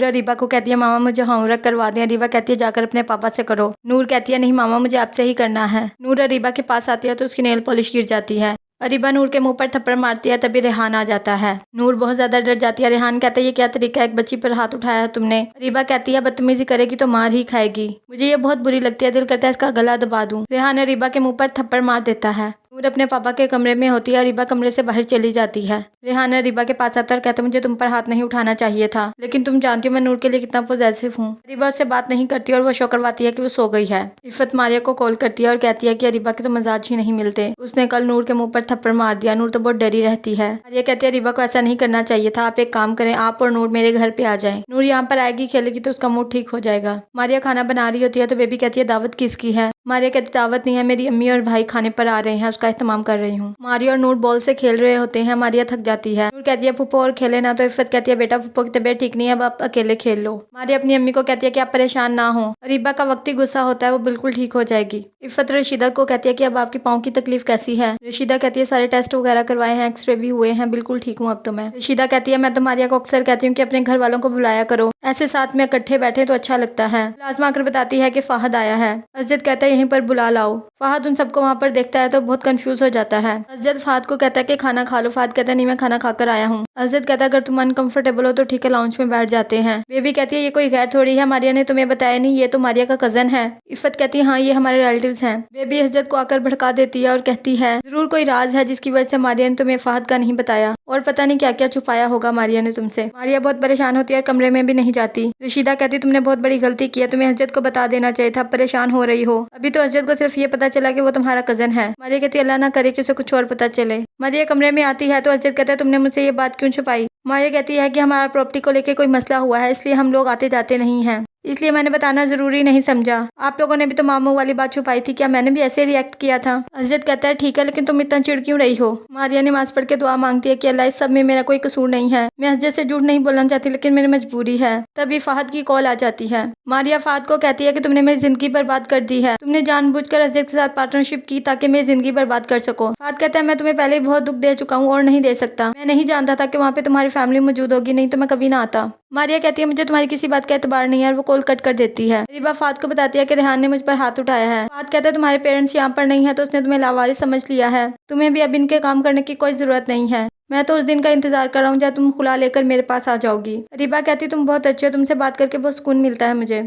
नूर अरीबा को कहती है मामा मुझे होमवर्क करवा दें। अरीबा कहती है जाकर अपने पापा से करो। नूर कहती है नहीं मामा मुझे आपसे ही करना है। नूर अरीबा के पास आती है तो उसकी नेल पॉलिश गिर जाती है। अरीबा नूर के मुंह पर थप्पड़ मारती है, तभी रेहान आ जाता है। नूर बहुत ज्यादा डर जाती है। रेहान कहता है ये क्या तरीका है, एक बच्ची पर हाथ उठाया है तुमने। अरीबा कहती है बदतमीजी करेगी तो मार ही खाएगी, मुझे ये बहुत बुरी लगती है, दिल करता है इसका गला दबा दूं। रेहान अरीबा के मुंह पर थप्पड़ मार देता है। नूर अपने पापा के कमरे में होती है। अरीबा कमरे से बाहर चली जाती है। रेहान अरीबा के पास आता है और कहता है मुझे तुम पर हाथ नहीं उठाना चाहिए था, लेकिन तुम जानती हो मैं नूर के लिए कितना पॉजेसिव हूँ। अरीबा उससे बात नहीं करती और वो शो करवाती है कि वो सो गई है। इफ़त मारिया को कॉल करती है और कहती है कि अरीबा के तो मजाज ही नहीं मिलते, उसने कल नूर के मुंह पर थप्पड़ मार दिया। नूर तो बहुत डरी रहती है। मारिया कहती है अरीबा को ऐसा नहीं करना चाहिए था, आप एक काम करें, आप और नूर मेरे घर पे आ जाएं। नूर यहाँ पर आएगी खेलेगी तो उसका मूड ठीक हो जाएगा। मारिया खाना बना रही होती है तो बेबी कहती है दावत किसकी है। मारिया कहती दावत नहीं है, मेरी अम्मी और भाई खाने पर आ रहे हैं, उसका इत्तेमाम कर रही हूँ। मारिया और नूर बॉल से खेल रहे होते हैं। मारिया थक जाती है। नूर कहती है पुप्पो और खेले ना, तो इफ़त कहती है बेटा पुप्पो की तबीयत ठीक नहीं है, अब आप अकेले खेल लो। मारिया अपनी अम्मी को कहती है कि आप परेशान ना हो, अरीबा का वक्ती गुस्सा होता है, वो बिल्कुल ठीक हो जाएगी। इफ़त रशीदा को कहती है कि अब आपकी पाँव की तकलीफ कैसी है। रशीदा कहती है सारे टेस्ट वगैरह करवाए हैं, एक्सरे भी हुए हैं, बिल्कुल ठीक हूँ अब तो मैं। रशीदा कहती है मैं तो मारिया को अक्सर कहती हूँ कि अपने घर वालों को बुलाया करो, ऐसे साथ में इकट्ठे बैठे तो अच्छा लगता है। लाजमा आकर बताती है कि फाहद आया है। अजद कहता है यहीं पर बुला लाओ। फाहद उन सबको वहाँ पर देखता है तो बहुत कंफ्यूज हो जाता है। अजद फाहद को कहता है कि खाना खा लो। फाहद कहता है नहीं मैं खाना खाकर आया हूँ। अजद कहता है अगर तुम अनकंफर्टेबल हो तो ठीक है, लाउंज में बैठ जाते हैं। बेबी कहती है ये कोई गैर थोड़ी है, मारिया ने तुम्हें बताया नहीं, ये तो मारिया का कजन है। इफ़त कहती है हाँ ये हमारे रिलेटिव्स हैं। बेबी अजद को आकर भड़का देती है और कहती है जरूर कोई राज है जिसकी वजह से मारिया ने तुम्हें फाहद का नहीं बताया, और पता नहीं क्या क्या छुपाया होगा मारिया ने तुमसे। मारिया बहुत परेशान होती है और कमरे में भी नहीं जाती। रशीदा कहती तुमने बहुत बड़ी गलती की है, तुम्हें अजद को बता देना चाहिए था, परेशान हो रही हो। अभी तो अजद को सिर्फ ये पता चला कि वो तुम्हारा कजन है। मारिया कहती है अल्लाह ना करे कि उसे कुछ और पता चले। मारिया कमरे में आती है तो अजद कहता है तुमने मुझसे ये बात क्यों छुपाई। मारिया कहती है कि हमारा प्रॉपर्टी को लेकर कोई मसला हुआ है, इसलिए हम लोग आते जाते नहीं हैं, इसलिए मैंने बताना जरूरी नहीं समझा। आप लोगों ने भी तो मामू वाली बात छुपाई थी, क्या मैंने भी ऐसे रिएक्ट किया था। अजद कहता है ठीक है, लेकिन तुम इतना चिढ़ क्यों रही हो। मारिया नमाज पढ़ के दुआ मांगती है कि अल्लाह इस सब में मेरा कोई कसूर नहीं है, मैं अजद से झूठ नहीं बोलना चाहती लेकिन मेरी मजबूरी है। तभी फाहद की कॉल आ जाती है। मारिया फाहद को कहती है कि तुमने मेरी जिंदगी बर्बाद कर दी है, तुमने जानबूझकर अजद के साथ पार्टनरशिप की ताकि मेरी जिंदगी बर्बाद कर सको। फाहद कहता है मैं तुम्हें पहले ही बहुत दुख दे चुका हूँ और नहीं दे सकता, मैं नहीं जानता था कि वहाँ पे तुम्हारी फैमिली मौजूद होगी, नहीं तो मैं कभी ना आता। मारिया कहती है मुझे तुम्हारी किसी बात का एतबार नहीं है, और वो कॉल कट कर देती है। अरीबा फाहद को बताती है कि रेहान ने मुझ पर हाथ उठाया है। फाहद कहता है तुम्हारे पेरेंट्स यहाँ पर नहीं है तो उसने तुम्हें लावारिस समझ लिया है, तुम्हें भी अब इनके काम करने की कोई जरूरत नहीं है, मैं तो उस दिन का इंतजार कर रहा हूँ जब तुम खुला लेकर मेरे पास आ जाओगी। अरीबा कहती तुम बहुत अच्छे हो, तुमसे बात करके बहुत सुकून मिलता है मुझे।